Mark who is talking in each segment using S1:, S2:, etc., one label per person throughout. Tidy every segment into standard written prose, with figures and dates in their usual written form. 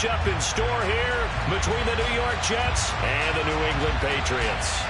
S1: matchup in store here between the New York Jets and the New England Patriots.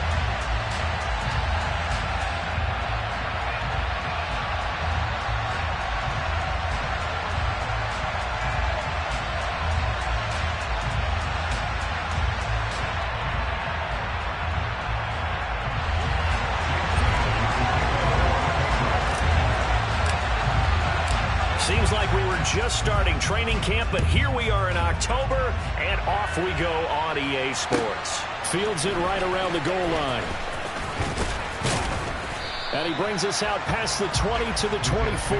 S2: Seems like we were just starting training camp, but here we are in October, and off we go on EA Sports.
S1: Fields it right around the goal line. And he brings us out past the 20 to the 24.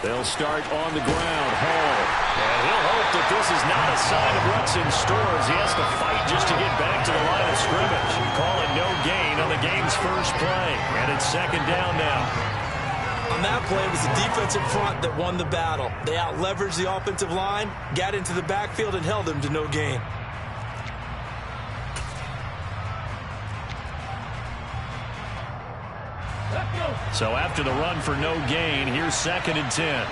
S1: They'll start on the ground. Hall.
S2: And he'll hope that this is not a sign of what's in store as he has to fight just to get back to the line of scrimmage. Call it no gain on the game's first play. And it's second down now.
S3: On that play, it was the defensive front that won the battle. They out-leveraged the offensive line, got into the backfield, and held them to no gain.
S1: So after the run for no gain, here's second and 10.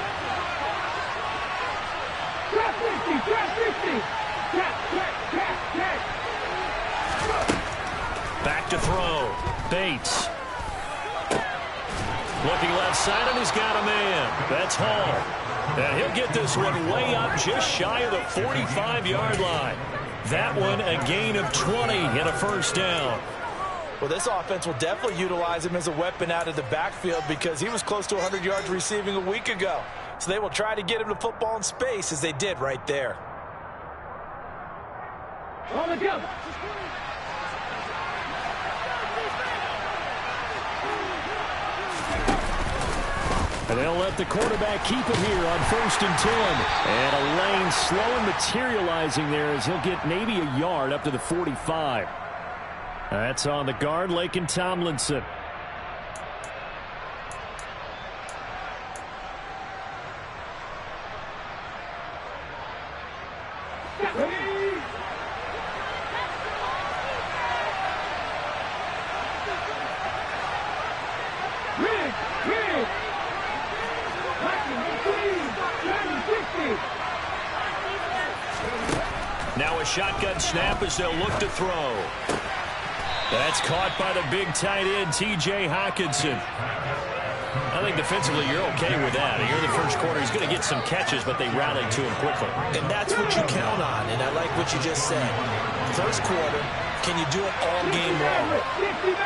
S1: Back to throw. Bates. Looking left side, and he's got a man. That's Hall. And he'll get this one way up just shy of the 45-yard line. That one a gain of 20 and a first down.
S3: Well, this offense will definitely utilize him as a weapon out of the backfield because he was close to 100 yards receiving a week ago. So they will try to get him to football in space as they did right there.
S4: On the go.
S1: And they'll let the quarterback keep it here on 1st and 10. And a lane slow and materializing there as he'll get maybe a yard up to the 45. That's on the guard, Laken Tomlinson. Now a shotgun snap as they'll look to throw. That's caught by the big tight end, T.J. Hockenson. I think defensively you're okay with that. You're the first quarter. He's going to get some catches, but they rallied to him quickly.
S3: And that's what you count on, and I like what you just said. First quarter, can you do it all game long?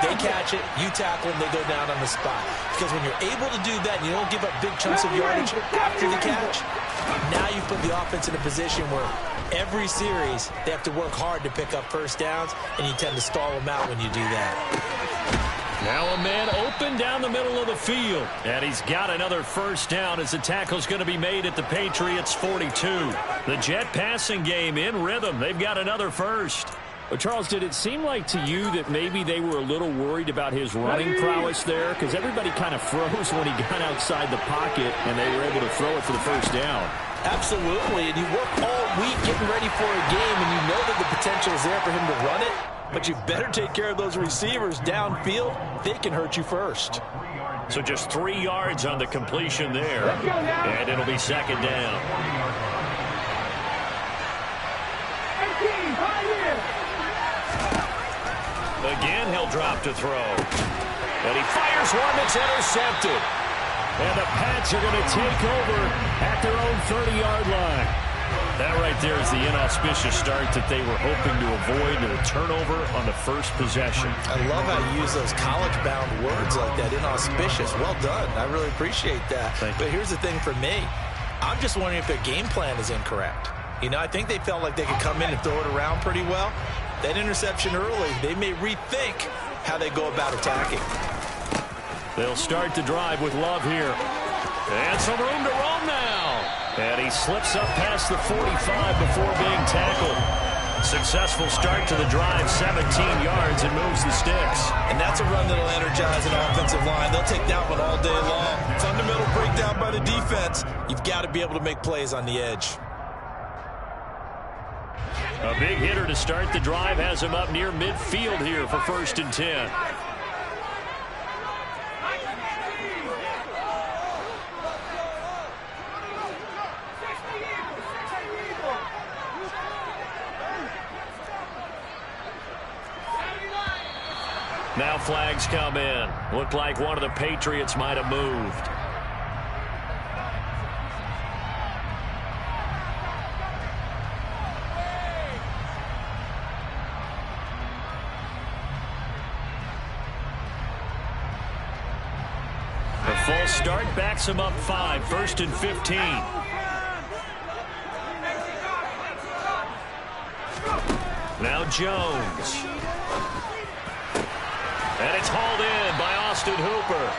S3: They catch it, you tackle them, they go down on the spot. Because when you're able to do that and you don't give up big chunks of yardage after the catch, now you put the offense in a position where every series they have to work hard to pick up first downs, and you tend to stall them out when you do that.
S1: Now a man open down the middle of the field. And he's got another first down as the tackle's going to be made at the Patriots' 42. The Jet passing game in rhythm. They've got another first. Well, Charles, did it seem like to you that maybe they were a little worried about his running prowess there? Because everybody kind of froze when he got outside the pocket, and they were able to throw it for the first down.
S3: Absolutely, and you work all week getting ready for a game, and you know that the potential is there for him to run it, but you better take care of those receivers downfield. They can hurt you first.
S1: So just 3 yards on the completion there, and it'll be second down. Again, he'll drop to throw. And he fires one that's intercepted. And the Pats are going to take over at their own 30-yard line. That right there is the inauspicious start that they were hoping to avoid, and a turnover on the first possession.
S3: I love how you use those college-bound words like that, inauspicious. Well done. I really appreciate that. But here's the thing for me. I'm just wondering if their game plan is incorrect. You know, I think they felt like they could come in and throw it around pretty well. That interception early, they may rethink how they go about attacking.
S1: They'll start the drive with Love here. And some room to roam now. And he slips up past the 45 before being tackled. Successful start to the drive, 17 yards, and moves the sticks.
S3: And that's a run that'll energize an offensive line. They'll take that one all day long. Fundamental breakdown by the defense. You've got to be able to make plays on the edge.
S1: A big hitter to start the drive has him up near midfield here for 1st and 10. Now flags come in. Looked like one of the Patriots might have moved. The full start backs him up 5, 1st and 15. Now Jones. And it's hauled in by Austin Hooper.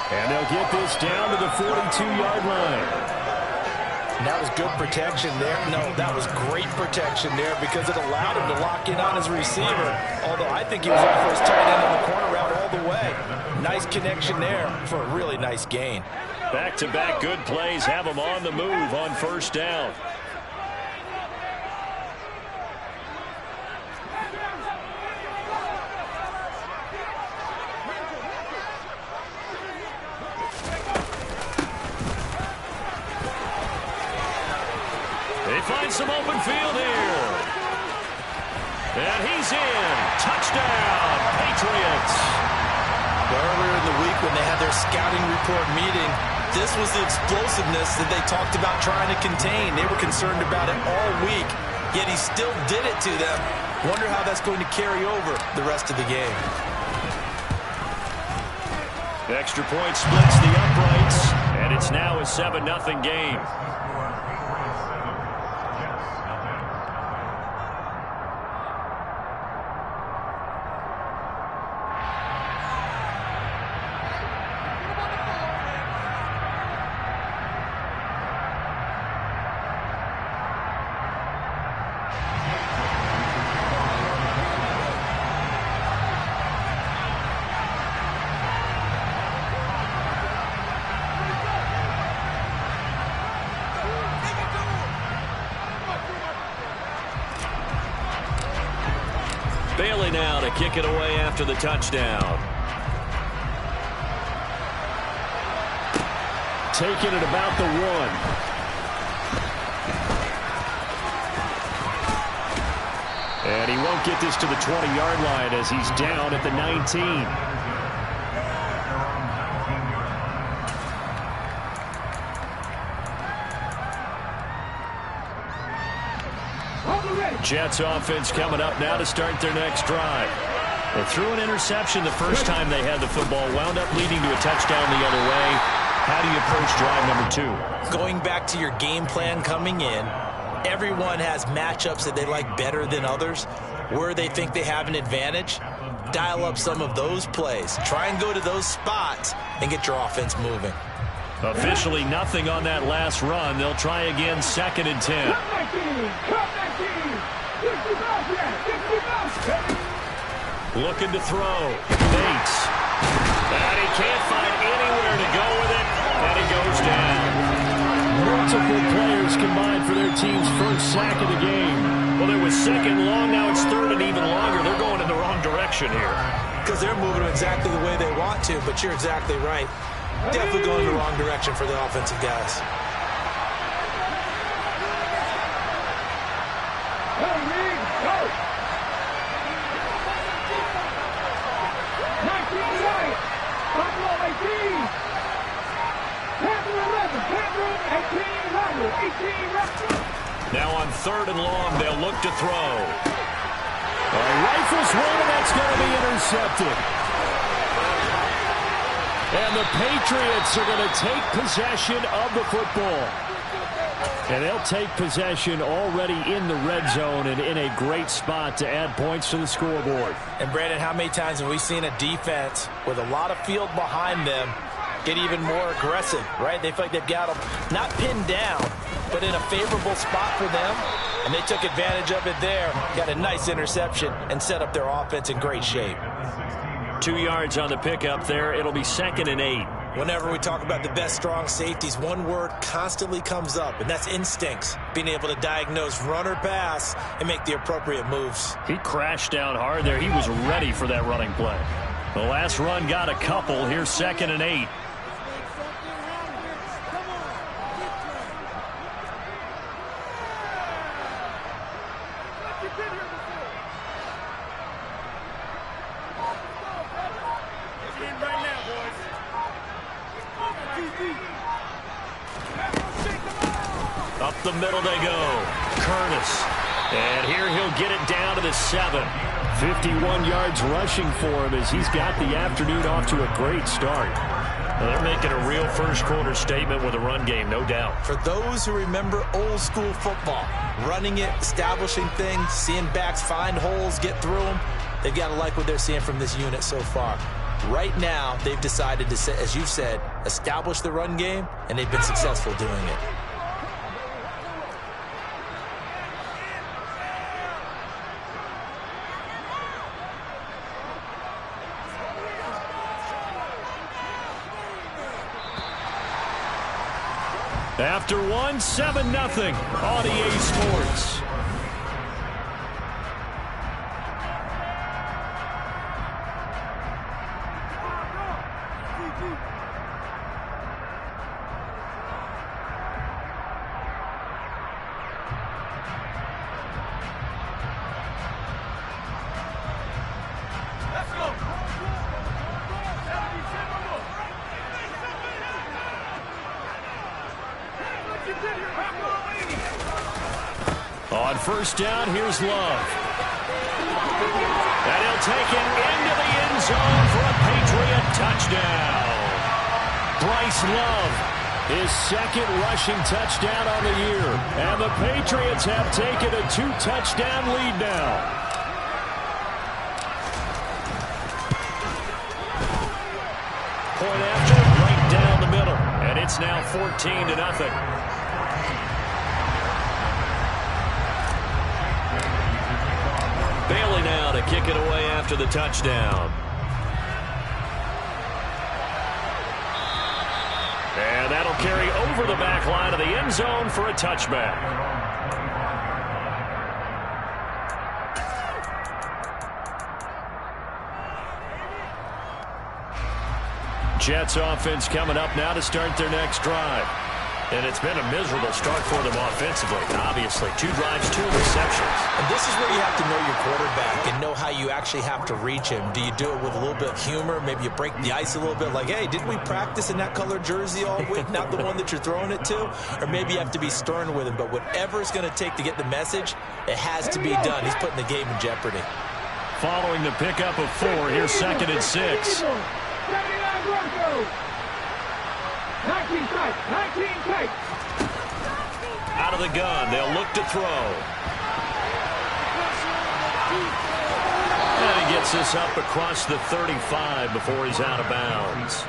S1: And they'll get this down to the 42-yard line.
S3: And that was good protection there. No, that was great protection there because it allowed him to lock in on his receiver. Although I think he was off for his tight end on the corner route all the way. Nice connection there for a really nice gain.
S1: Back-to-back good plays have him on the move on 1st down. They find some open field here. And he's in. Touchdown, Patriots.
S3: Earlier in the week when they had their scouting report meeting, this was the explosiveness that they talked about trying to contain. They were concerned about it all week, yet he still did it to them. Wonder how that's going to carry over the rest of the game.
S1: The extra point splits the uprights, and it's now a 7-0 game. Bailey now to kick it away after the touchdown. Taking it about the 1. And he won't get this to the 20-yard line as he's down at the 19. Jets offense coming up now to start their next drive. They threw an interception the first time they had the football, wound up leading to a touchdown the other way. How do you approach drive number 2?
S3: Going back to your game plan coming in, everyone has matchups that they like better than others. Where they think they have an advantage, dial up some of those plays. Try and go to those spots and get your offense moving.
S1: Officially nothing on that last run. They'll try again, 2nd and 10. Looking to throw. Bates. And he can't find anywhere to go with it. And he goes down. Multiple players combined for their team's first sack of the game. Well, it was 2nd long. Now it's 3rd and even longer. They're going in the wrong direction here.
S3: Because they're moving exactly the way they want to, but you're exactly right. Definitely going in the wrong direction for the offensive guys.
S1: Now on 3rd and long, they'll look to throw. Rifles one, and that's going to be intercepted. And the Patriots are going to take possession of the football. And they'll take possession already in the red zone and in a great spot to add points to the scoreboard.
S3: And, Brandon, how many times have we seen a defense with a lot of field behind them get even more aggressive, right? They feel like they've got them not pinned down, but in a favorable spot for them, and they took advantage of it there. Got a nice interception and set up their offense in great shape.
S1: 2 yards on the pickup there. It'll be 2nd and 8.
S3: Whenever we talk about the best strong safeties, one word constantly comes up, and that's instincts. Being able to diagnose run or pass and make the appropriate moves.
S1: He crashed down hard there. He was ready for that running play. The last run got a couple. Here's 2nd and 8. Up the middle they go. Curtis. And here he'll get it down to the 7. 51 yards rushing for him as he's got the afternoon off to a great start. Well, they're making a real first-quarter statement with a run game, no doubt.
S3: For those who remember old-school football, running it, establishing things, seeing backs find holes, get through them, they've got to like what they're seeing from this unit so far. Right now, they've decided to, as you've said, establish the run game, and they've been successful doing it.
S1: After one, 7-0 on EA Sports. On first down, here's Love. And he'll take it into the end zone for a Patriot touchdown. Bryce Love, his 2nd rushing touchdown on the year. And the Patriots have taken a 2-touchdown lead now. Point after, right down the middle. And it's now 14-0. Bailey now to kick it away after the touchdown. And that'll carry over the back line of the end zone for a touchback. Jets offense coming up now to start their next drive. And it's been a miserable start for them offensively. Obviously, 2 drives, 2 receptions.
S3: And this is where you have to know your quarterback and know how you actually have to reach him. Do you do it with a little bit of humor? Maybe you break the ice a little bit like, hey, didn't we practice in that colored jersey all week, not the one that you're throwing it to? Or maybe you have to be stern with him. But whatever it's going to take to get the message, it has to be done. He's putting the game in jeopardy.
S1: Following the pickup of 4, here's 2nd and 6.
S2: 19 tight.
S1: Out of the gun, they'll look to throw. And he gets this up across the 35 before he's out of bounds.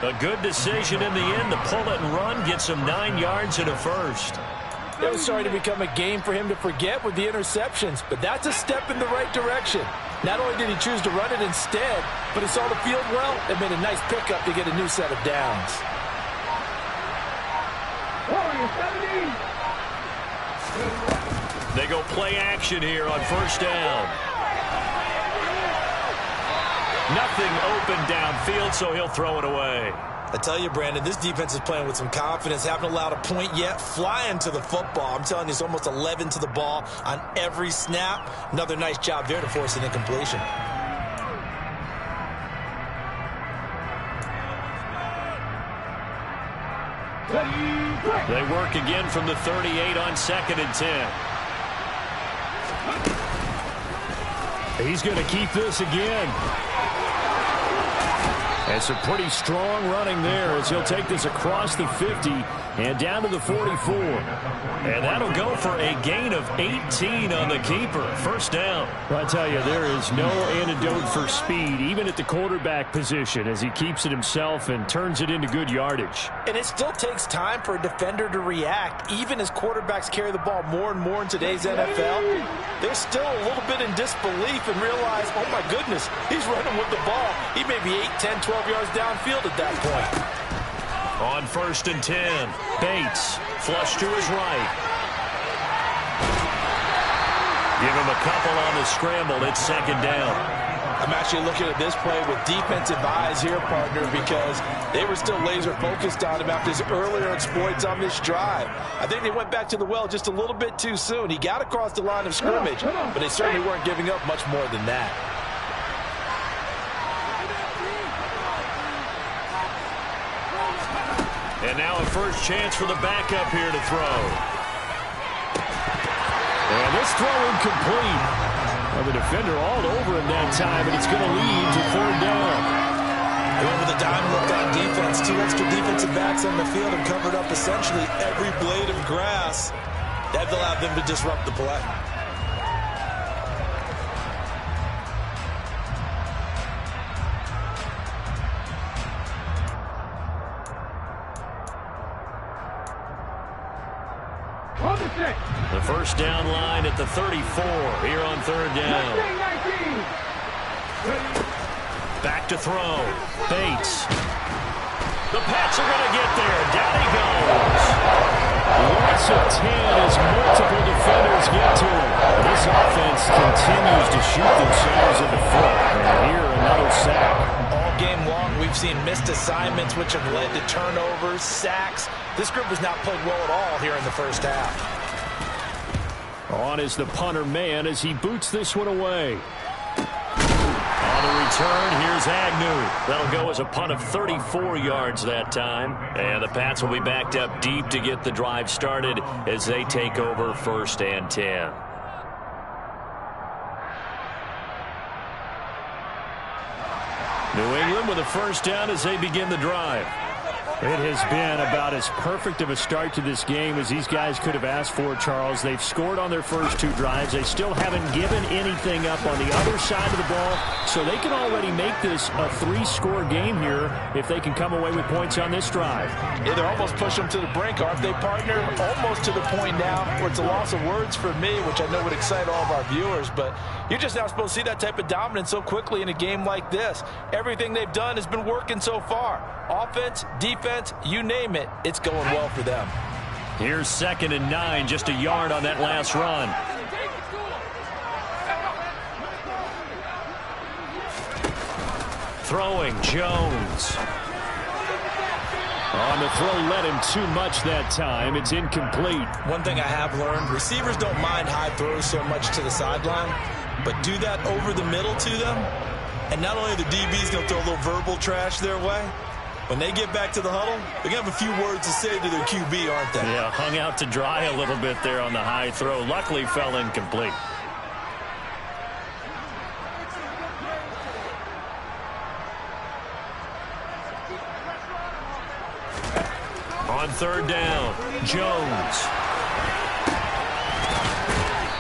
S1: A good decision in the end to pull it and run, gets him 9 yards and a first.
S3: It was starting to become a game for him to forget with the interceptions, but that's a step in the right direction. Not only did he choose to run it instead, but he saw the field well and made a nice pickup to get a new set of downs.
S1: They go play action here on first down. Nothing open downfield, so he'll throw it away.
S3: I tell you, Brandon, this defense is playing with some confidence. Haven't allowed a point yet. Flying to the football. I'm telling you, it's almost 11 to the ball on every snap. Another nice job there to force an incompletion.
S1: They work again from the 38 on 2nd and 10. He's going to keep this again. And some pretty strong running there as he'll take this across the 50 and down to the 44. And that'll go for a gain of 18 on the keeper. First down.
S2: Well, I tell you, there is no antidote for speed, even at the quarterback position, as he keeps it himself and turns it into good yardage.
S3: And it still takes time for a defender to react. Even as quarterbacks carry the ball more and more in today's NFL, they're still a little bit in disbelief and realize, oh my goodness, he's running with the ball. He may be 8, 10, 12 yards downfield at that point.
S1: On 1st and 10, Bates flush to his right. Give him a couple on the scramble. It's 2nd down.
S3: I'm actually looking at this play with defensive eyes here, partner, because they were still laser focused on him after his earlier exploits on this drive. I think they went back to the well just a little bit too soon. He got across the line of scrimmage, but they certainly weren't giving up much more than that.
S1: And now a first chance for the backup here to throw.
S2: And this throw incomplete. Well, the defender all over him that time, and it's going to lead to 3rd down.
S3: They went with a dime look on defense. 2 extra defensive backs on the field and covered up essentially every blade of grass. That allowed them to disrupt the play.
S1: The first down line at the 34 here on 3rd down. Back to throw. Bates. The Pats are going to get there. Down he goes.
S2: Lots of 10 as multiple defenders get to him. This offense continues to shoot themselves in the foot. And here, another sack.
S3: All game long, we've seen missed assignments, which have led to turnovers, sacks. This group has not played well at all here in the first half.
S2: On is the punter man as he boots this one away.
S1: On the return, here's Agnew. That'll go as a punt of 34 yards that time. And the Pats will be backed up deep to get the drive started as they take over 1st and 10. New England with a first down as they begin the drive.
S2: It has been about as perfect of a start to this game as these guys could have asked for, Charles. They've scored on their first 2 drives. They still haven't given anything up on the other side of the ball, so they can already make this a 3-score game here if they can come away with points on this drive.
S3: Yeah, they're almost pushing them to the brink, aren't they, partner? Almost to the point now where it's a loss of words for me, which I know would excite all of our viewers, but you're just not supposed to see that type of dominance so quickly in a game like this. Everything they've done has been working so far. Offense, defense, you name it, it's going well for them.
S1: Here's 2nd and 9, just a yard on that last run. Throwing, Jones.
S2: On the throw, led him too much that time. It's incomplete.
S3: One thing I have learned, receivers don't mind high throws so much to the sideline, but do that over the middle to them, and not only are the DBs going to throw a little verbal trash their way, when they get back to the huddle, they're going to have a few words to say to their QB, aren't they?
S1: Yeah, hung out to dry a little bit there on the high throw. Luckily fell incomplete. On 3rd down, Jones.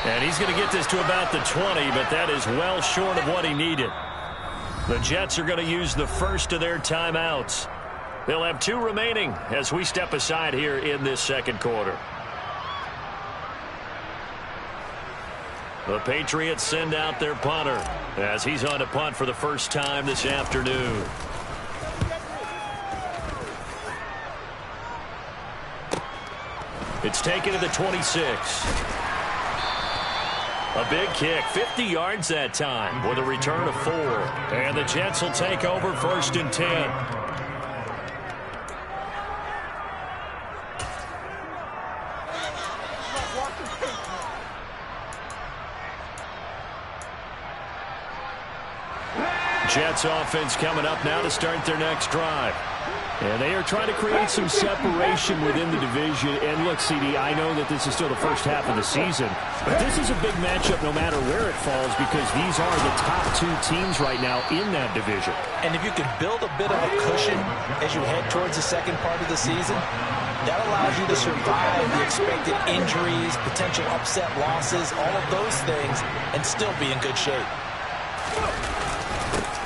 S1: And he's going to get this to about the 20, but that is well short of what he needed. The Jets are going to use the first of their timeouts. They'll have 2 remaining as we step aside here in this 2nd quarter. The Patriots send out their punter as he's on to punt for the first time this afternoon. It's taken to the 26. A big kick, 50 yards that time with a return of 4. And the Jets will take over 1st and 10. Jets offense coming up now to start their next drive.
S2: And they are trying to create some separation within the division. And look, CD, I know that this is still the first half of the season, but this is a big matchup no matter where it falls because these are the top two teams right now in that division.
S3: And if you can build a bit of a cushion as you head towards the second part of the season, that allows you to survive the expected injuries, potential upset losses, all of those things, and still be in good shape.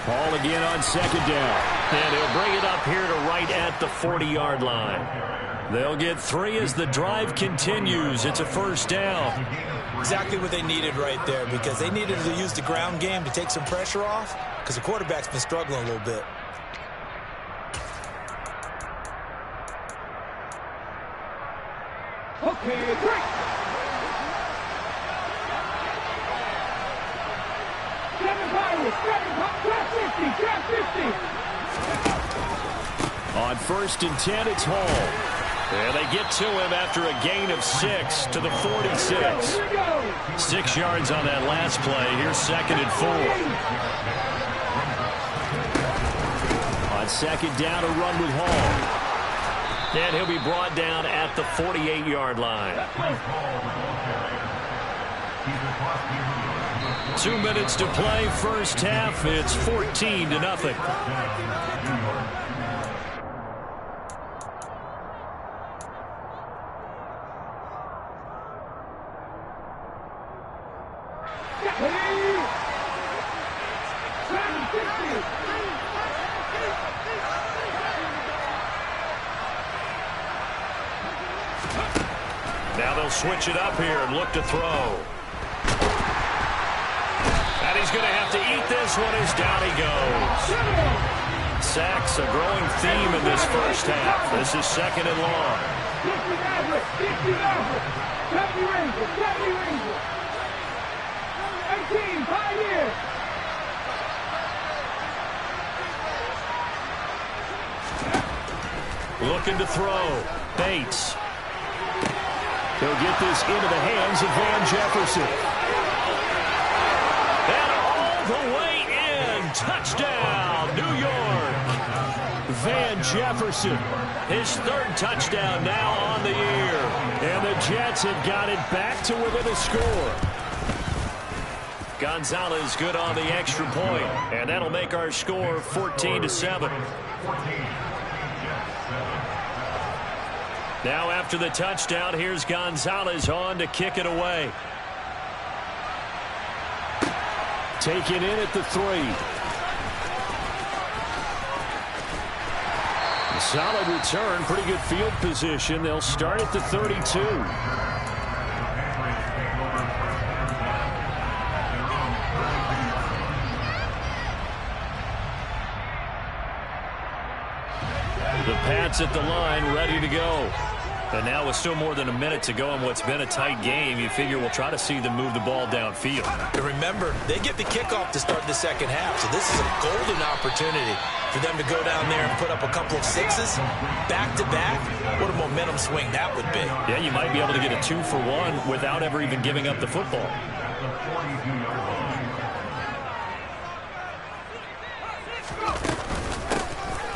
S2: Ball again on second down.
S1: And he'll bring it up here to right at the 40-yard line. They'll get 3 as the drive continues. It's a first down.
S3: Exactly what they needed right there because they needed to use the ground game to take some pressure off because the quarterback's been struggling a little bit.
S4: Okay, great.
S2: On 1st and 10, it's Hall.
S1: And they get to him after a gain of 6 to the 46. 6 yards on that last play. Here's 2nd and 4.
S2: On 2nd down, a run with Hall.
S1: And he'll be brought down at the 48-yard line. 2 minutes to play, first half. It's 14-0. Now they'll switch it up here and look to throw. And he's going to have to eat this one as down he goes. Sacks, a growing theme in this first half. This is 2nd and long.
S4: 18, 5 years.
S1: Looking to throw. Bates.
S2: He'll get this into the hands of Van Jefferson.
S1: And all the way in. Touchdown, New York.
S2: Van Jefferson.
S1: His 3rd touchdown now on the year.
S2: And the Jets have got it back to within a score.
S1: Gonzalez good on the extra point. And that'll make our score 14-7. Now after the touchdown, here's Gonzalez on to kick it away.
S2: Taken in at the 3. Solid return, pretty good field position. They'll start at the 32.
S1: The Pats at the line, ready to go. And now with still more than a minute to go in what's been a tight game, you figure we'll try to see them move the ball downfield.
S3: And remember, they get the kickoff to start the second half, so this is a golden opportunity for them to go down there and put up a couple of 6s back-to-back. What a momentum swing that would be.
S1: Yeah, you might be able to get a 2-for-1 without ever even giving up the football.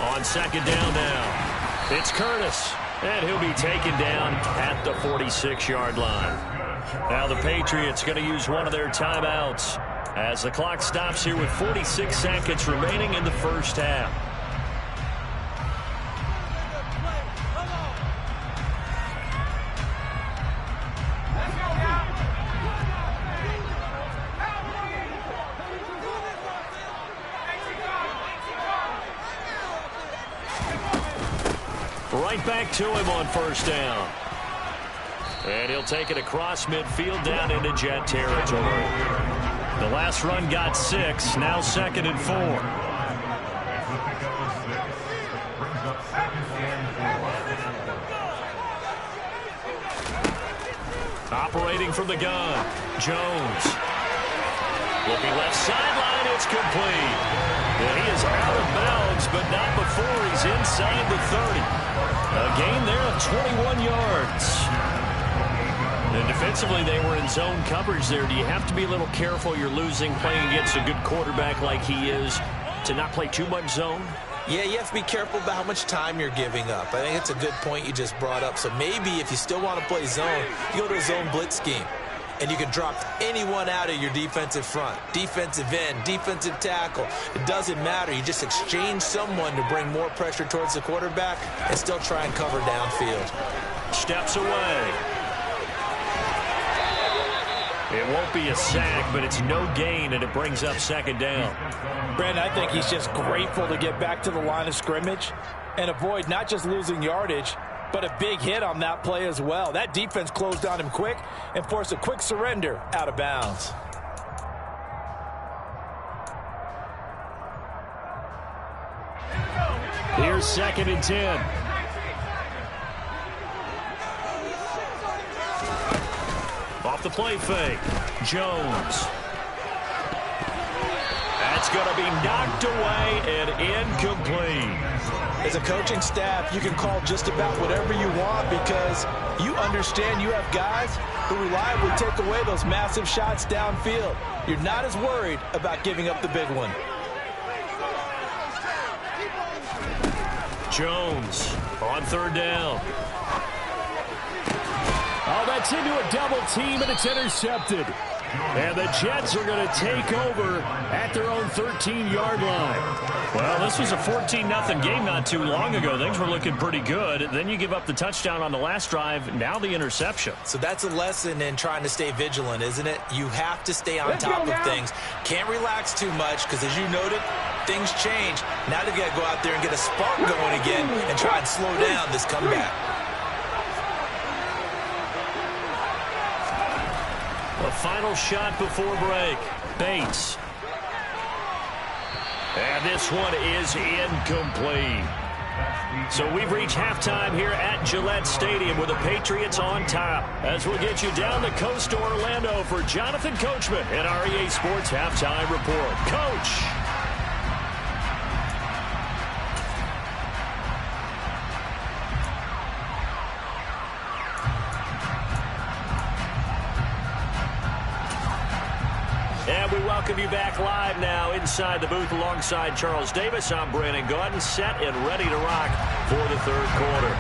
S1: On 2nd down now, it's Curtis. And he'll be taken down at the 46-yard line. Now the Patriots going to use one of their timeouts as the clock stops here with 46 seconds remaining in the first half. Right back to him on 1st down. And he'll take it across midfield down into Jet territory. The last run got 6. Now 2nd and 4. Operating from the gun. Jones. Looking left sideline. It's complete. And he is out of bounds, but not before he's inside the 30. A gain there of 21 yards. And defensively, they were in zone coverage there. Do you have to be a little careful? You're losing playing against a good quarterback like he is to not play too much zone?
S3: Yeah, you have to be careful about how much time you're giving up. I think it's a good point you just brought up. So maybe if you still want to play zone, you go to a zone blitz scheme. And you can drop anyone out of your defensive front. Defensive end, defensive tackle. It doesn't matter. You just exchange someone to bring more pressure towards the quarterback and still try and cover downfield.
S1: Steps away. It won't be a sack, but it's no gain, and it brings up second down.
S5: Brandon, I think he's just grateful to get back to the line of scrimmage and avoid not just losing yardage, but a big hit on that play as well. That defense closed on him quick and forced a quick surrender out of bounds.
S2: Here's 2nd and 10.
S1: Off the play fake. Jones. That's going to be knocked away and incomplete.
S5: As a coaching staff, you can call just about whatever you want because you understand you have guys who reliably take away those massive shots downfield. You're not as worried about giving up the big one.
S1: Jones on 3rd down.
S2: Oh, that's into a double team, and it's intercepted. And the Jets are going to take over at their own 13-yard line.
S1: Well, this was a 14-0 game not too long ago. Things were looking pretty good. Then you give up the touchdown on the last drive. Now the interception.
S3: So that's a lesson in trying to stay vigilant, isn't it? You have to stay on top of things. Can't relax too much because, as you noted, things change. Now they've got to go out there and get a spark going again and try and slow down this comeback.
S1: A final shot before break. Bates. And this one is incomplete. So we've reached halftime here at Gillette Stadium with the Patriots on top. As we'll get you down the coast to Orlando for Jonathan Coachman and our EA Sports Halftime Report. Coach. And we welcome you back live now inside the booth alongside Charles Davis. I'm Brandon Gaudin, set and ready to rock for the 3rd quarter.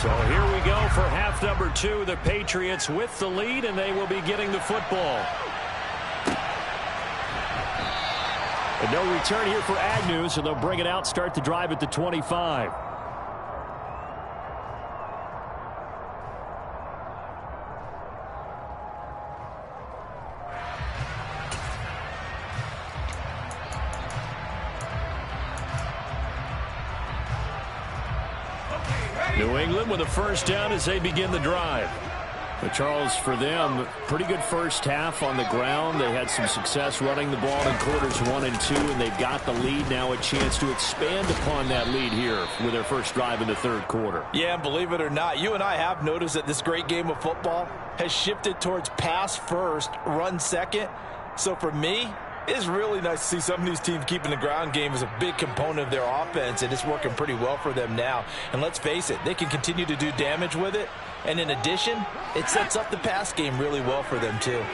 S1: So here we go for half number 2. The Patriots with the lead, and they will be getting the football.
S2: And no return here for Agnew, so they'll bring it out, start the drive at the 25.
S1: New England with a 1st down as they begin the drive.
S2: But Charles, for them, pretty good first half on the ground. They had some success running the ball in quarters 1 and 2, and they've got the lead now, a chance to expand upon that lead here with their first drive in the 3rd quarter.
S5: Yeah, and believe it or not, you and I have noticed that this great game of football has shifted towards pass first, run second. So for me, it's really nice to see some of these teams keeping the ground game as a big component of their offense, and it's working pretty well for them now. And let's face it, they can continue to do damage with it. And in addition, it sets up the pass game really well for them, too.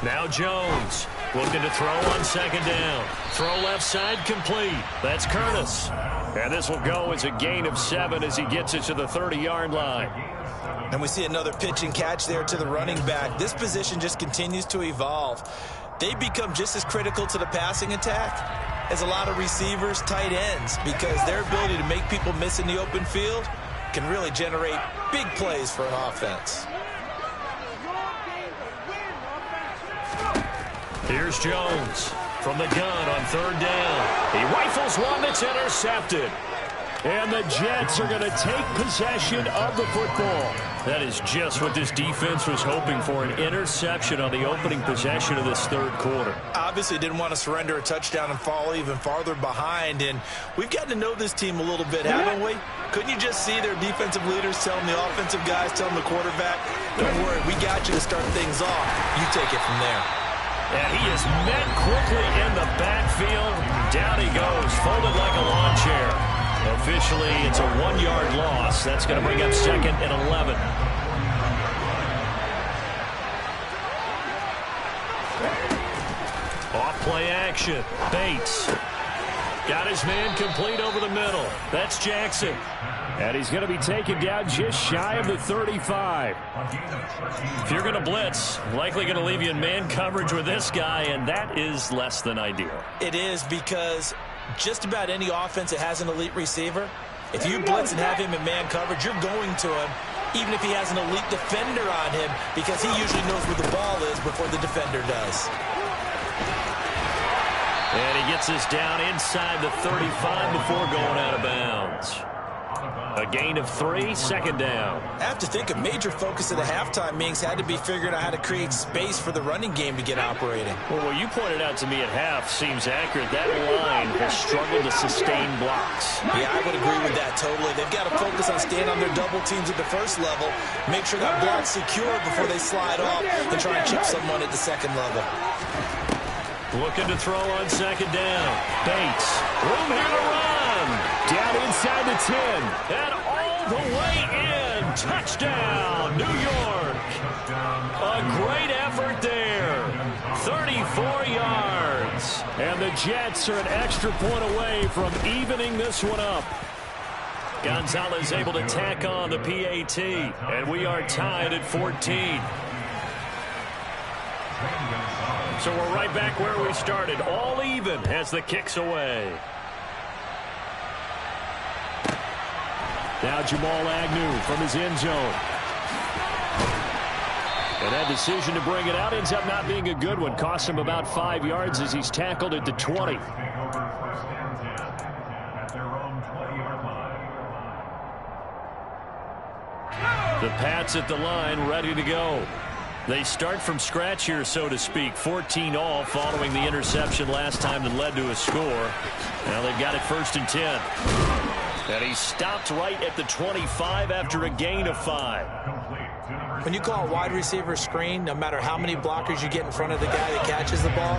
S1: Now Jones looking to throw on 2nd down. Throw left side complete. That's Curtis. And this will go as a gain of 7 as he gets it to the 30-yard line.
S3: And we see another pitch and catch there to the running back. This position just continues to evolve. They become just as critical to the passing attack as a lot of receivers, tight ends, because their ability to make people miss in the open field can really generate big plays for an offense.
S1: Here's Jones from the gun on 3rd down. He rifles one that's intercepted.
S2: And the Jets are going to take possession of the football.
S1: That is just what this defense was hoping for, an interception on the opening possession of this 3rd quarter.
S3: Obviously didn't want to surrender a touchdown and fall even farther behind, and we've gotten to know this team a little bit, haven't we? Couldn't you just see their defensive leaders telling the offensive guys, telling the quarterback, don't worry, we got you to start things off. You take it from there.
S1: And he is met quickly in the backfield. Down he goes, folded like a lawn chair. Officially, it's a 1-yard loss. That's going to bring up 2nd and 11. action. Bates. Got his man complete over the middle. That's Jackson.
S2: And he's going to be taken down just shy of the 35.
S1: If you're going to blitz, likely going to leave you in man coverage with this guy, and that is less than ideal.
S3: It is, because just about any offense that has an elite receiver, if you blitz and have him in man coverage, you're going to him, even if he has an elite defender on him, because he usually knows where the ball is before the defender does.
S1: And he gets us down inside the 35 before going out of bounds. A gain of 3, second down.
S3: I have to think a major focus of the halftime meetings had to be figuring out how to create space for the running game to get operating.
S1: Well, what you pointed out to me at half seems accurate. That line has struggled to sustain blocks.
S3: Yeah, I would agree with that totally. They've got to focus on staying on their double teams at the first level, make sure that block's secure before they slide off and try and chip someone at the second level.
S1: Looking to throw on second down. Bates. Room here to run.
S2: Down inside the 10.
S1: And all the way in. Touchdown, New York. A great effort there. 34 yards.
S2: And the Jets are an extra point away from evening this one up.
S1: Gonzalez able to tack on the PAT. And we are tied at 14. So we're right back where we started. All even as the kick's away.
S2: Now Jamal Agnew from his end zone. And that decision to bring it out ends up not being a good one. Cost him about 5 yards as he's tackled at the 20.
S1: The Pats at the line, ready to go. They start from scratch here, so to speak. 14 all following the interception last time that led to a score. Now they've got it 1st and 10. And he stopped right at the 25 after a gain of 5.
S3: When you call a wide receiver screen, no matter how many blockers you get in front of the guy that catches the ball,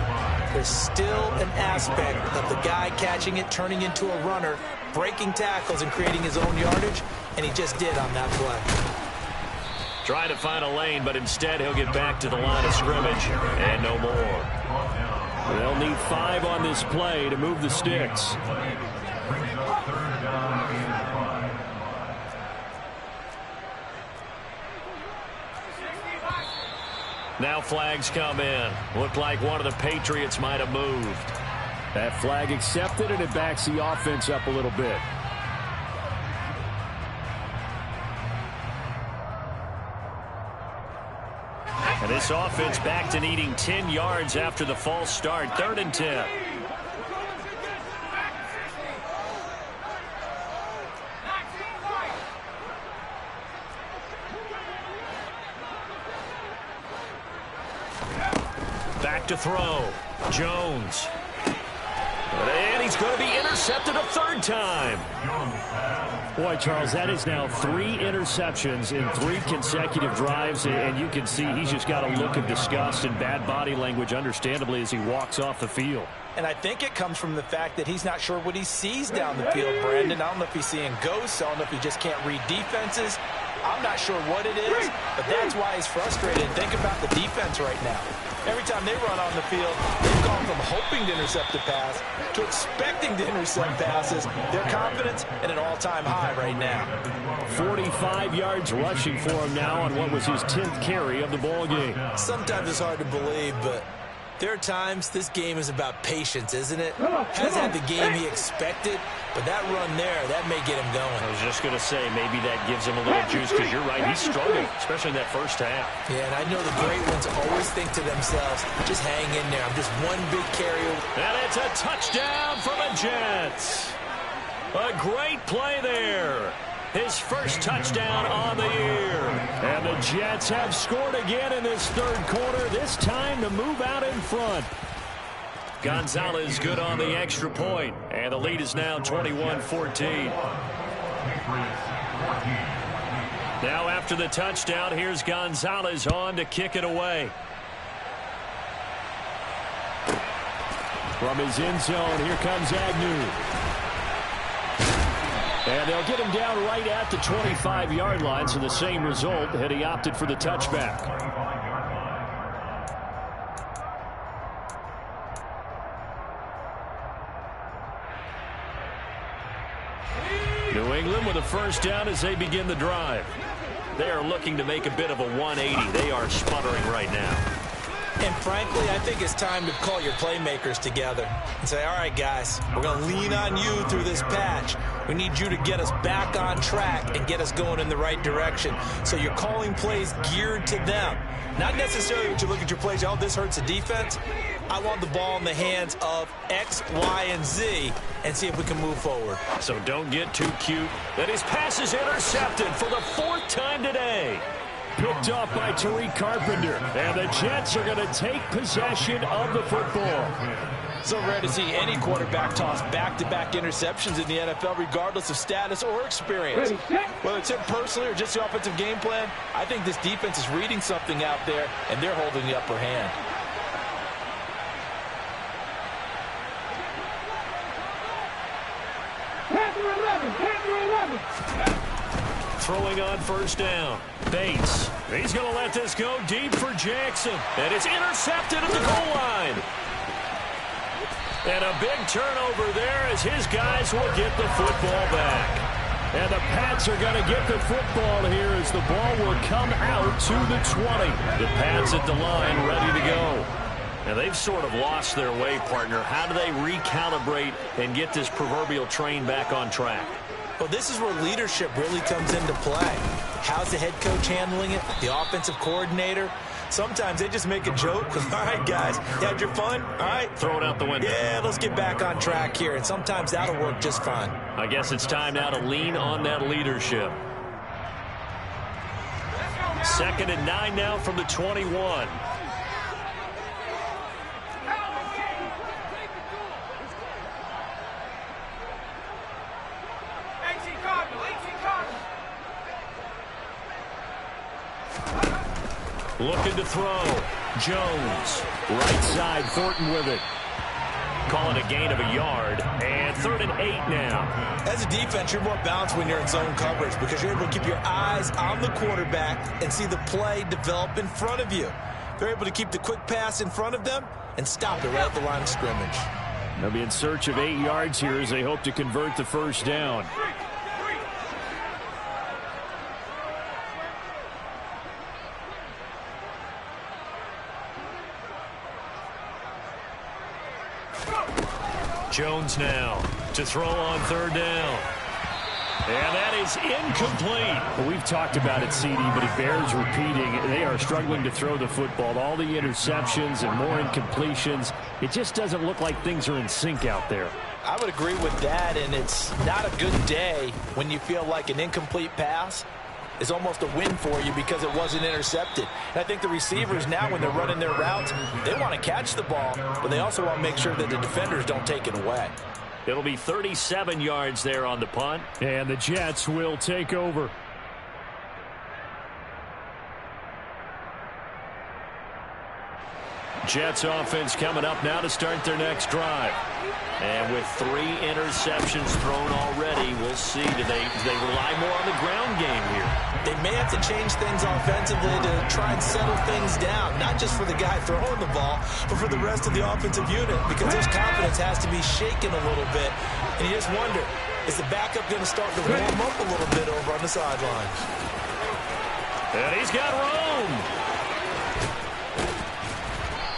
S3: there's still an aspect of the guy catching it, turning into a runner, breaking tackles and creating his own yardage, and he just did on that play.
S1: Trying to find a lane, but instead he'll get back to the line of scrimmage and no more.
S2: They'll need 5 on this play to move the sticks.
S1: Now flags come in. Looked like one of the Patriots might have moved.
S2: That flag accepted, and it backs the offense up a little bit.
S1: And this offense back to needing 10 yards after the false start. 3rd and 10. Back to throw. Jones. And he's going to be intercepted a 3rd time.
S2: Boy, Charles, that is now 3 interceptions in 3 consecutive drives, and you can see he's just got a look of disgust and bad body language, understandably, as he walks off the field.
S3: And I think it comes from the fact that he's not sure what he sees down the field, Brandon. I don't know if he's seeing ghosts. I don't know if he just can't read defenses. I'm not sure what it is, but that's why he's frustrated. Think about the defense right now. Every time they run on the field, they've gone from hoping to intercept a pass to expecting to intercept passes. Their confidence at an all-time high right now.
S2: 45 yards rushing for him now on what was his 10th carry of the ball game.
S3: Sometimes it's hard to believe, but there are times this game is about patience, isn't it? Hasn't had the game he expected, but that run there, that may get him going.
S1: I was just going to say, maybe that gives him a little juice, because you're right, he struggled, especially in that first half.
S3: Yeah, and I know the great ones always think to themselves, just hang in there. I'm just one big carry.
S1: And it's a touchdown for the Jets. A great play there. His first touchdown on the year.
S2: And the Jets have scored again in this 3rd quarter, this time to move out in front.
S1: Gonzalez good on the extra point, and the lead is now 21-14. Now after the touchdown, here's Gonzalez on to kick it away.
S2: From his end zone, here comes Agnew. And they'll get him down right at the 25-yard line, so the same result had he opted for the touchback.
S1: New England with a first down as they begin the drive. They are looking to make a bit of a 180. They are sputtering right now.
S3: And frankly, I think it's time to call your playmakers together and say, all right, guys, we're going to lean on you through this patch. We need you to get us back on track and get us going in the right direction. So you're calling plays geared to them. Not necessarily that you look at your plays, oh, this hurts the defense. I want the ball in the hands of X, Y, and Z and see if we can move forward.
S1: So don't get too cute. That his pass is intercepted for the 4th time today.
S2: Picked off by Tariq Carpenter. And the Jets are going to take possession of the football.
S5: So rare to see any quarterback toss back-to-back interceptions in the NFL, regardless of status or experience. Whether it's him personally or just the offensive game plan, I think this defense is reading something out there, and they're holding the upper hand.
S1: Throwing on first down. Bates. He's going to let this go deep for Jackson. And it's intercepted at the goal line. And a big turnover there as his guys will get the football back.
S2: And the Pats are going to get the football here as the ball will come out to the 20.
S1: The Pats at the line ready to go. And they've sort of lost their way, partner. How do they recalibrate and get this proverbial train back on track?
S3: Well, this is where leadership really comes into play. How's the head coach handling it? The offensive coordinator? Sometimes they just make a joke. All right, guys, you had your fun? All right.
S1: Throw it out the window.
S3: Yeah, let's get back on track here. And sometimes that'll work just fine.
S1: I guess it's time now to lean on that leadership. 2nd and 9 now from the 21. Looking to throw. Jones.
S2: Right side, Thornton with it.
S1: Calling a gain of a yard. And 3rd and 8 now.
S3: As a defense, you're more balanced when you're in zone coverage because you're able to keep your eyes on the quarterback and see the play develop in front of you. They're able to keep the quick pass in front of them and stop it right at the line of scrimmage.
S2: They'll be in search of 8 yards here as they hope to convert the first down.
S1: Jones now to throw on 3rd down. And that is incomplete.
S2: Well, we've talked about it, CD, but it bears repeating. They are struggling to throw the football. All the interceptions and more incompletions. It just doesn't look like things are in sync out there.
S3: I would agree with that, and it's not a good day when you feel like an incomplete pass is almost a win for you because it wasn't intercepted. And I think the receivers now, when they're running their routes, they want to catch the ball, but they also want to make sure that the defenders don't take it away.
S1: It'll be 37 yards there on the punt.
S2: And the Jets will take over.
S1: Jets offense coming up now to start their next drive. And with 3 interceptions thrown already, we'll see. Do they rely more on the ground game here?
S3: They may have to change things offensively to try and settle things down, not just for the guy throwing the ball, but for the rest of the offensive unit, because his confidence has to be shaken a little bit. And you just wonder, is the backup going to start to warm up a little bit over on the sideline?
S1: And he's got room.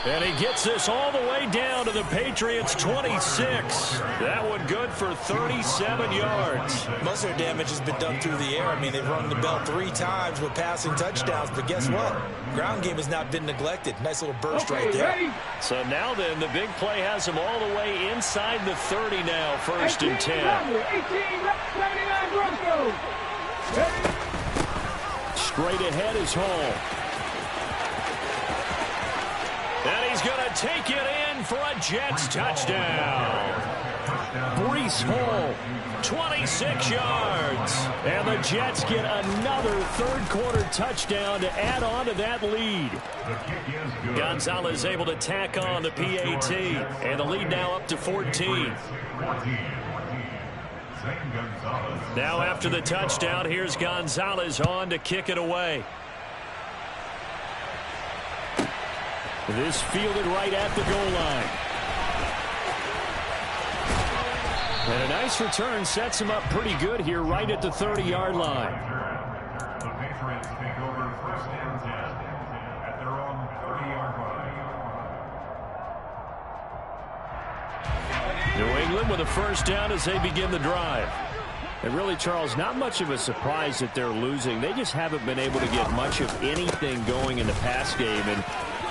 S1: And he gets this all the way down to the Patriots' 26. That one good for 37 yards.
S3: Most of their damage has been done through the air. I mean, they've rung the bell 3 times with passing touchdowns. But guess what? Ground game has not been neglected. Nice little burst right there.
S1: So now then, the big play has him all the way inside the 30 now. 1st and 10.
S2: Straight ahead is Hall.
S1: And he's going to take it in for a Jets touchdown.
S2: Breece Hall,
S1: 26 yards.
S2: And the Jets get another 3rd quarter touchdown to add on to that lead.
S1: Gonzalez able to tack on the PAT. And the lead now up to 14. Now after the touchdown, here's Gonzalez on to kick it away.
S2: This fielded right at the goal line. And a nice return sets him up pretty good here right at the 30-yard line.
S6: The Patriots take over first and 10 at their own 30-yard line.
S2: New England with a first down as they begin the drive. And really, Charles, not much of a surprise that they're losing. They just haven't been able to get much of anything going in the pass game. And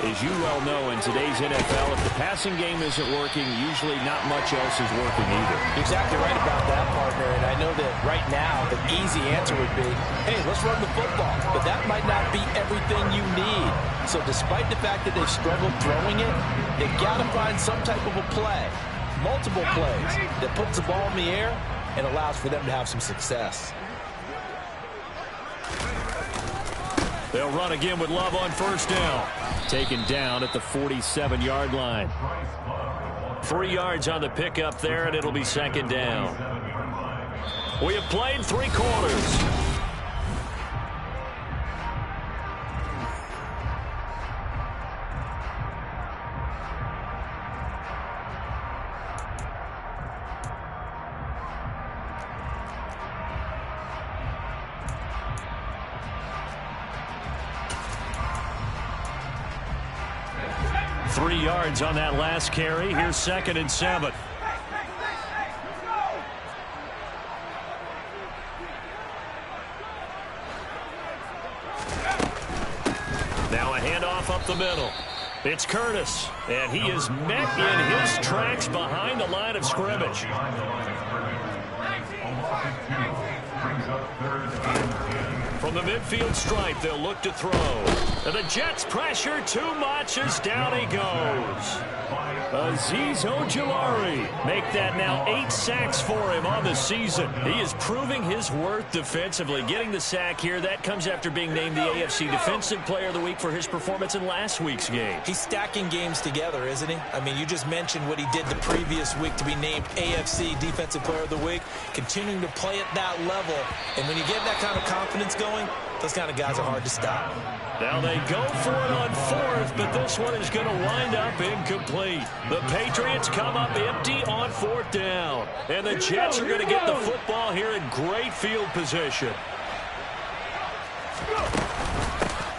S2: as you well know, in today's NFL, if the passing game isn't working, usually not much else is working either.
S3: You're exactly right about that, partner. And I know that right now the easy answer would be, hey, let's run the football. But that might not be everything you need. So despite the fact that they've struggled throwing it, they've got to find some type of a play, multiple plays, that puts the ball in the air and allows for them to have some success.
S2: They'll run again with Love on first down. Taken down at the 47-yard line.
S1: 3 yards on the pickup there, and it'll be second down. We have played 3 quarters. Yards on that last carry. Here's second and 7. Now a handoff up the middle. It's Curtis, and he is met in his tracks behind the line of scrimmage. From the midfield stripe, they'll look to throw. And the Jets pressure too much as down he goes. Azeez Ojulari make that now 8 sacks for him on the season. He is proving his worth defensively. Getting the sack here, that comes after being named the AFC Defensive Player of the Week for his performance in last week's game.
S3: He's stacking games together, isn't he? I mean, you just mentioned what he did the previous week to be named AFC Defensive Player of the Week. Continuing to play at that level. And when you get that kind of confidence going, those kind of guys are hard to stop.
S1: Now they go for it on 4th, but this one is going to wind up incomplete. The Patriots come up empty on 4th down. And the Jets are going to get the football here in great field position.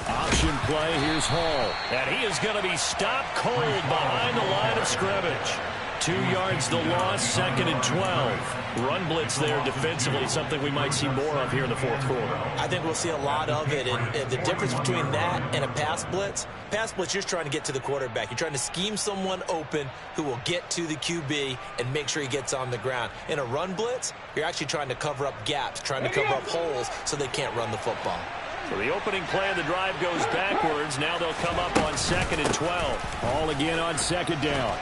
S2: Option play, here's Hall.
S1: And he is going to be stopped cold behind the line of scrimmage. 2 yards the loss, second and 12. Run blitz there defensively, something we might see more of here in the 4th quarter.
S3: I think we'll see a lot of it. And the difference between that and a pass blitz, you're just trying to get to the quarterback. You're trying to scheme someone open who will get to the QB and make sure he gets on the ground. In a run blitz, you're actually trying to cover up gaps, trying to cover up holes so they can't run the football.
S1: So the opening play of the drive goes backwards. Now they'll come up on second and 12.
S2: All again on second down.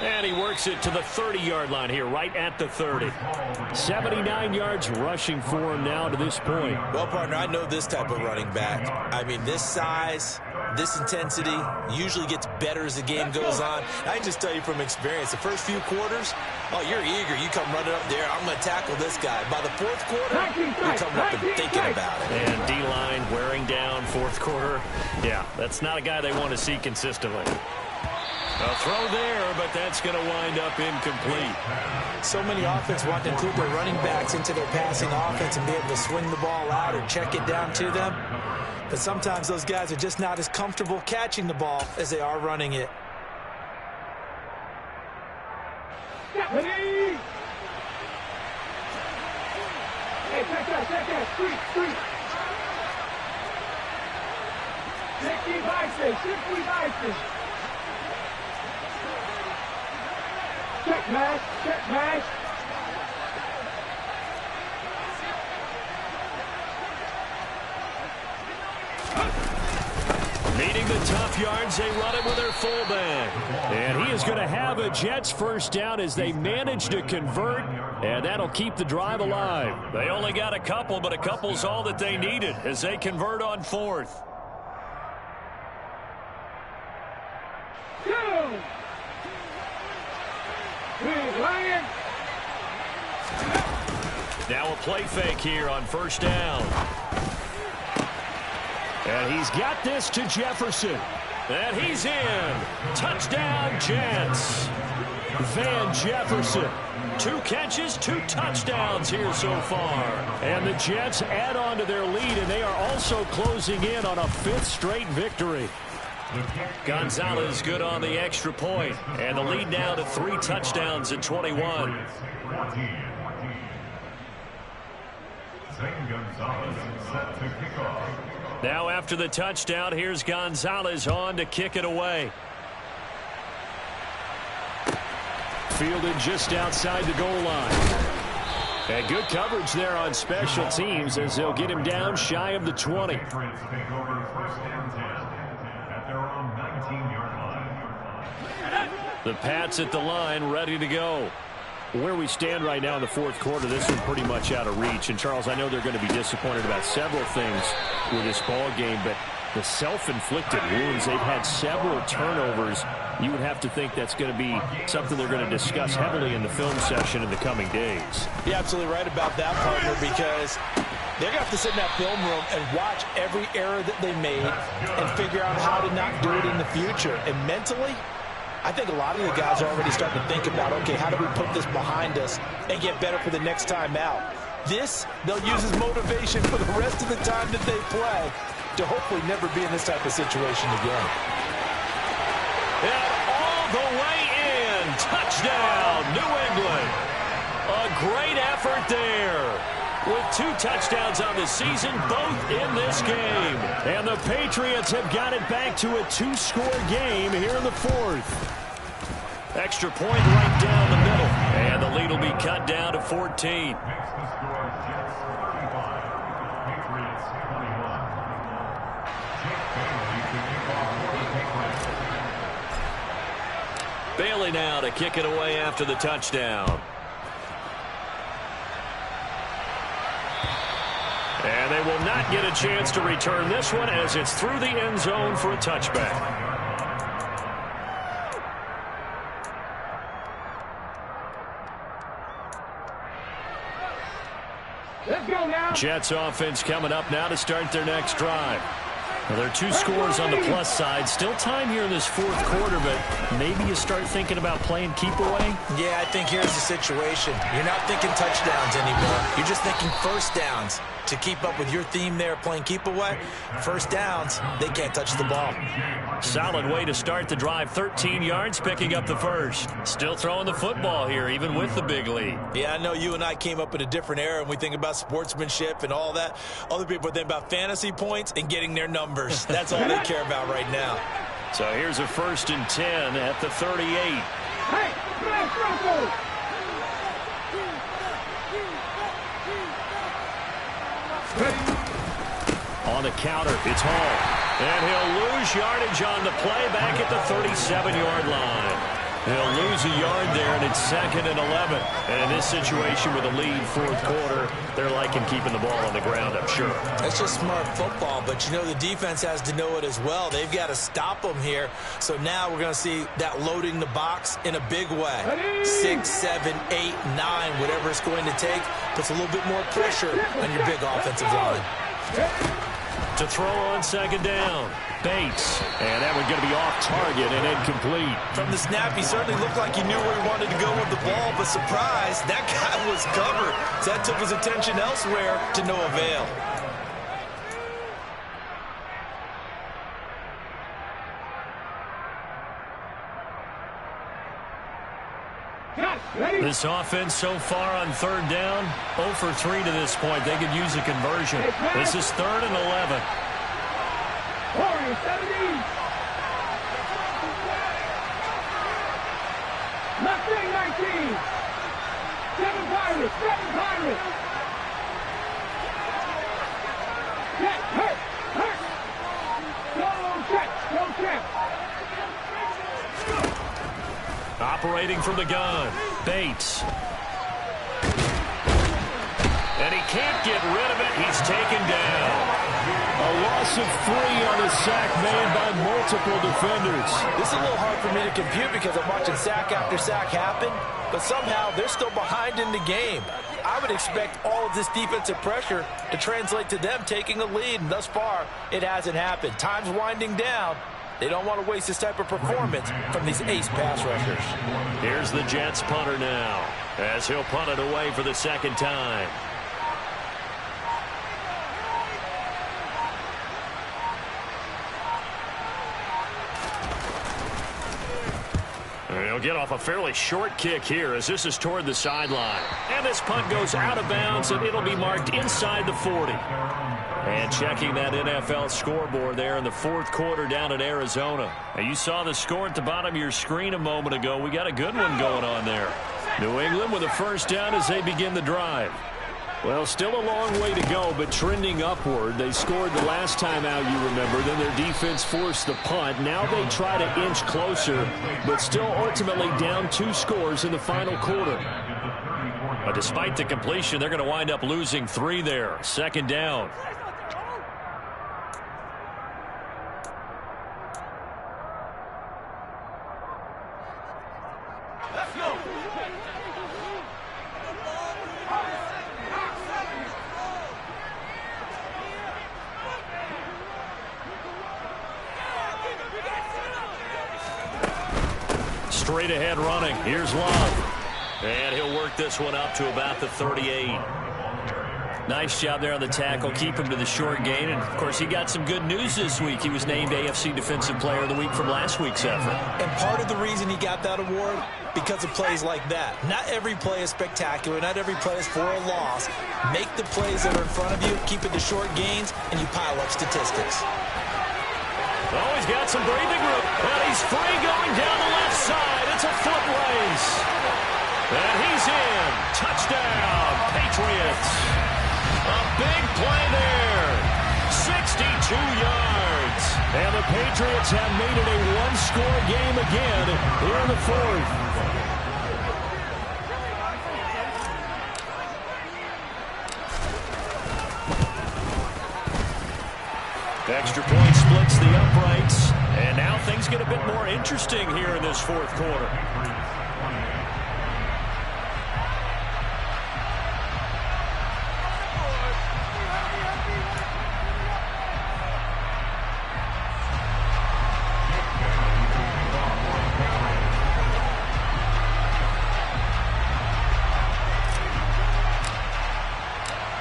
S1: And he works it to the 30-yard line here, right at the 30.
S2: 79 yards rushing for him now to this point.
S3: Well, partner, I know this type of running back. I mean, this size, this intensity usually gets better as the game goes on. I can just tell you from experience, the first few quarters, oh, you're eager. You come running up there, I'm going to tackle this guy. By the 4th quarter, you're coming up and thinking about it.
S1: And D-line wearing down 4th quarter. Yeah, that's not a guy they want to see consistently. A throw there, but that's going to wind up incomplete.
S3: So many offenses want to include their running backs into their passing offense and be able to swing the ball out or check it down to them. But sometimes those guys are just not as comfortable catching the ball as they are running it.
S4: Hey, check that, street. 60 Bison. Check match.
S1: Meeting the tough yards, they run it with their fullback.
S2: And he is going to have a Jets first down as they manage to convert, and that'll keep the drive alive.
S1: They only got a couple, but a couple's all that they needed as they convert on 4th. Now a play fake here on first down.
S2: And he's got this to Jefferson.
S1: And he's in. Touchdown, Jets. Van Jefferson. 2 catches, 2 touchdowns here so far. And the Jets add on to their lead, and they are also closing in on a 5th straight victory. Gonzalez good on the extra point, and the lead now to 3 touchdowns at 21. Now after the touchdown, here's Gonzalez on to kick it away. Fielded just outside the goal line. And good coverage there on special teams as they'll get him down shy of the 20. The Pats at the line, ready to go. Where we stand right now in the 4th quarter, this one pretty much out of reach. And, Charles, I know they're going to be disappointed about several things with this ball game, but the self-inflicted wounds, they've had several turnovers. You would have to think that's going to be something they're going to discuss heavily in the film session in the coming days.
S3: You're absolutely right about that, partner, because they're going to have to sit in that film room and watch every error that they made and figure out how to not do it in the future. And mentally, I think a lot of the guys are already starting to think about, okay, how do we put this behind us and get better for the next time out? This, they'll use as motivation for the rest of the time that they play to hopefully never be in this type of situation again.
S1: And all the way in. Touchdown, New England. A great effort there. With 2 touchdowns on the season, both in this game. And the Patriots have got it back to a 2-score game here in the 4th. Extra point right down the middle. And the lead will be cut down to 14. Bailey now to kick it away after the touchdown. And they will not get a chance to return this one as it's through the end zone for a touchback.
S4: Let's go now.
S1: Jets offense coming up now to start their next drive. Well, there are 2 scores on the plus side. Still time here in this 4th quarter, but maybe you start thinking about playing keep away.
S3: Yeah, I think here's the situation. You're not thinking touchdowns anymore. You're just thinking first downs. To keep up with your theme there, playing keep away, first downs, they can't touch the ball.
S1: Solid way to start the drive. 13 yards, picking up the first. Still throwing the football here, even with the big lead.
S3: Yeah, I know you and I came up in a different era, and we think about sportsmanship and all that. Other people think about fantasy points and getting their numbers. That's all they care about right now.
S1: So here's a 1st and 10 at the 38.
S4: Hey, flash Russell.
S1: On the counter, it's Hall. And he'll lose yardage on the play back at the 37-yard line. He'll lose a yard there, and it's 2nd and 11. And in this situation with a lead 4th quarter, they're liking keeping the ball on the ground, I'm sure.
S3: That's just smart football, but you know the defense has to know it as well. They've got to stop them here. So now we're going to see that loading the box in a big way. 6, 7, 8, 9, whatever it's going to take, puts a little bit more pressure on your big offensive line.
S1: To throw on 2nd down, Bates. And that one's going to be off target and incomplete.
S3: From the snap, he certainly looked like he knew where he wanted to go with the ball, but surprise, that guy was covered. So that took his attention elsewhere to no avail.
S1: This offense so far on 3rd down, 0 for 3 to this point. They could use a conversion. This is 3rd and 11.
S4: 70. Left wing 19. 7 Pirates. 7 Pirates. Check. Hurt. Go check.
S1: Operating from the gun, Bates. And he can't get rid of it. He's taken down.
S2: A loss of 3 on a sack made by multiple defenders.
S3: This is a little hard for me to compute because I'm watching sack after sack happen, but somehow they're still behind in the game. I would expect all of this defensive pressure to translate to them taking a lead, and thus far, it hasn't happened. Time's winding down, They don't want to waste this type of performance from these ace pass rushers.
S1: Here's the Jets punter now, as he'll punt it away for the second time. He'll get off a fairly short kick here as this is toward the sideline. And this punt goes out of bounds, and it'll be marked inside the 40. And checking that NFL scoreboard there in the fourth quarter down in Arizona. Now you saw the score at the bottom of your screen a moment ago. We got a good one going on there. New England with a first down as they begin the drive. Well, still a long way to go, but trending upward. They scored the last time out, you remember. Then their defense forced the punt. Now they try to inch closer, but still ultimately down 2 scores in the final quarter. But despite the completion, they're going to wind up losing 3 there. Second down. Straight ahead running. Here's Love. And he'll work this one up to about the 38. Nice job there on the tackle. Keep him to the short gain. And, of course, he got some good news this week. He was named AFC Defensive Player of the Week from last week's effort.
S3: And part of the reason he got that award, because of plays like that. Not every play is spectacular. Not every play is for a loss. Make the plays that are in front of you, keep it to short gains, and you pile up statistics.
S1: Oh, he's got some breathing room. And he's free going down the left side. It's a foot race. And he's in. Touchdown, Patriots. A big play there. 62 yards. And the Patriots have made it a one-score game again here in the fourth. Extra point splits the uprights. And now things get a bit more interesting here in this fourth quarter.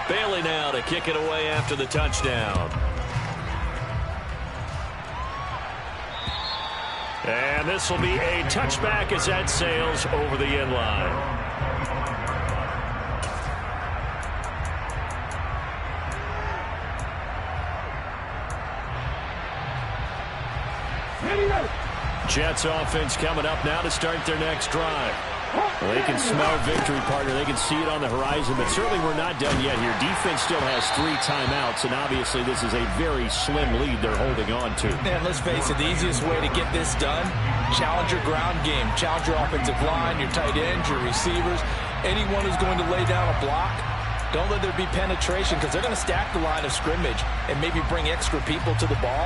S1: Bailey now to kick it away after the touchdown. And this will be a touchback as that sails over the end line. Jets offense coming up now to start their next drive. Well, they can smell victory, partner. They can see it on the horizon, but certainly we're not done yet here. Defense still has 3 timeouts, and obviously this is a very slim lead they're holding on to.
S3: And let's face it, the easiest way to get this done, challenge your ground game. Challenge your offensive line, your tight ends, your receivers, anyone who's going to lay down a block. Don't let there be penetration because they're going to stack the line of scrimmage and maybe bring extra people to the ball.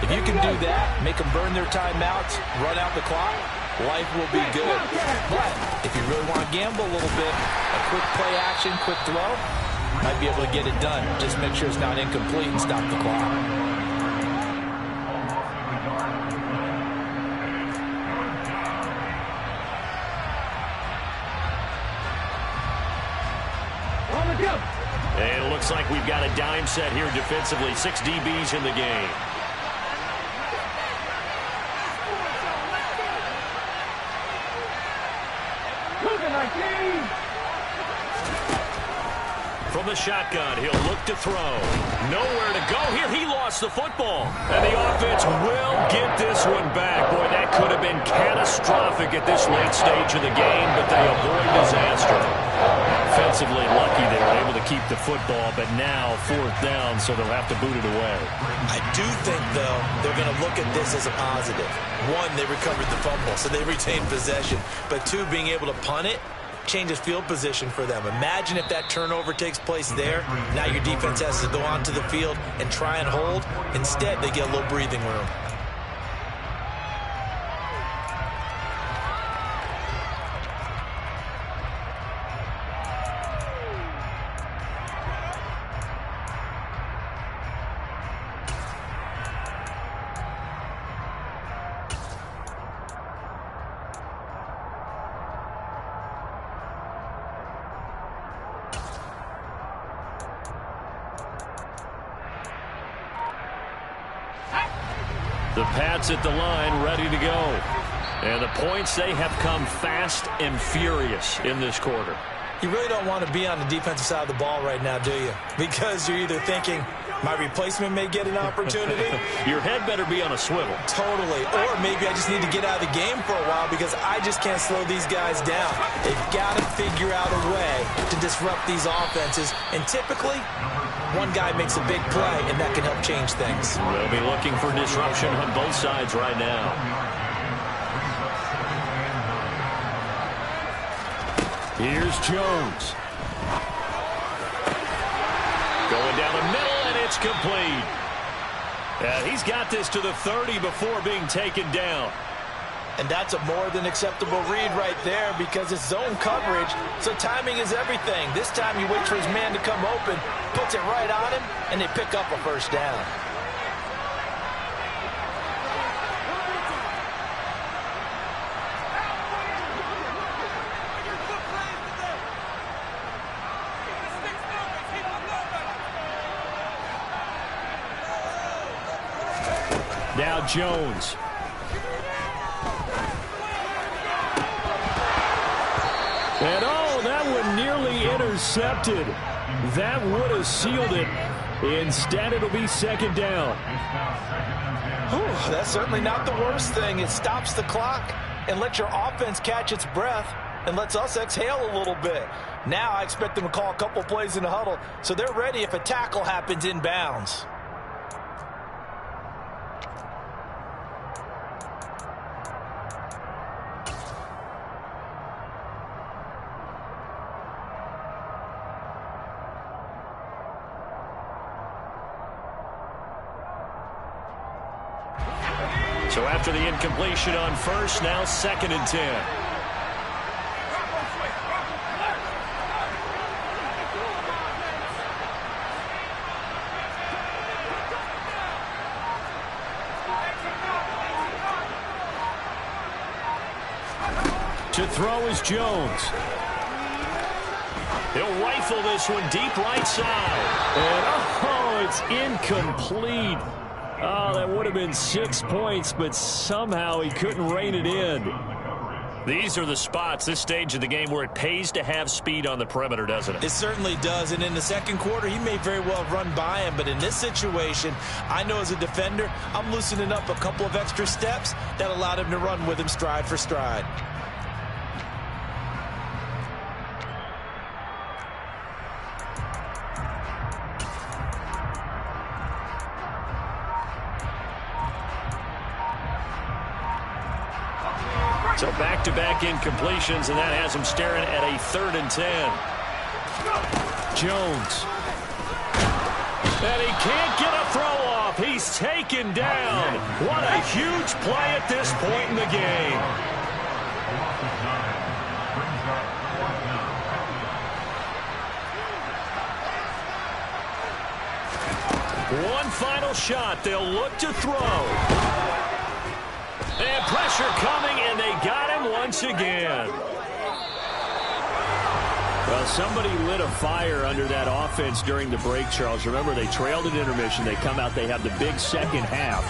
S3: If you can do that, make them burn their timeouts, run out the clock, life will be good. But if you really want to gamble a little bit, a quick play action, quick throw, might be able to get it done. Just make sure it's not incomplete and stop the clock.
S1: And it looks like we've got a dime set here defensively. 6 DBs in the game. From the shotgun, he'll look to throw. Nowhere to go here. He lost the football. And the offense will get this one back. Boy, that could have been catastrophic at this late stage of the game, but they avoid disaster. Offensively lucky they were able to keep the football, but now 4th down, so they'll have to boot it away.
S3: I do think, though, they're going to look at this as a positive. 1, they recovered the fumble, so they retained possession. But 2, being able to punt it changes field position for them. Imagine if that turnover takes place there. Now your defense has to go onto the field and try and hold. Instead, they get a little breathing room.
S1: The Pats at the line, ready to go. And the points, they have come fast and furious in this quarter.
S3: You really don't want to be on the defensive side of the ball right now, do you? Because you're either thinking, my replacement may get an opportunity.
S1: Your head better be on a swivel.
S3: Totally. Or maybe I just need to get out of the game for a while because I just can't slow these guys down. They've got to figure out a way to disrupt these offenses. And typically, one guy makes a big play, and that can help change things.
S1: We'll be looking for disruption on both sides right now.
S2: Here's Jones.
S1: Going down the middle, and it's complete. He's got this to the 30 before being taken down.
S3: And that's a more than acceptable read right there because it's zone coverage, so timing is everything. This time you wait for his man to come open, puts it right on him, and they pick up a first down.
S2: Now Jones. And oh, that one nearly intercepted. That would have sealed it. Instead, it'll be second down.
S3: Whew, that's certainly not the worst thing. It stops the clock and lets your offense catch its breath and lets us exhale a little bit. Now I expect them to call a couple plays in the huddle so they're ready if a tackle happens inbounds.
S1: So after the incompletion on first, now 2nd and 10.
S2: To throw is Jones.
S1: He'll rifle this one deep right side.
S2: And oh, it's incomplete. Oh, that would have been 6 points, but somehow he couldn't rein it in.
S1: These are the spots, this stage of the game, where it pays to have speed on the perimeter, doesn't it?
S3: It certainly does, and in the second quarter, he may very well run by him, but in this situation, I know as a defender, I'm loosening up a couple of extra steps that allowed him to run with him stride for stride.
S1: So back-to-back incompletions, and that has him staring at a 3rd and 10.
S2: Jones.
S1: And he can't get a throw off. He's taken down. What a huge play at this point in the game. One final shot. They'll look to throw. And pressure coming, and they got him once again.
S2: Well, somebody lit a fire under that offense during the break, Charles. Remember, they trailed at intermission. They come out, they have the big second half.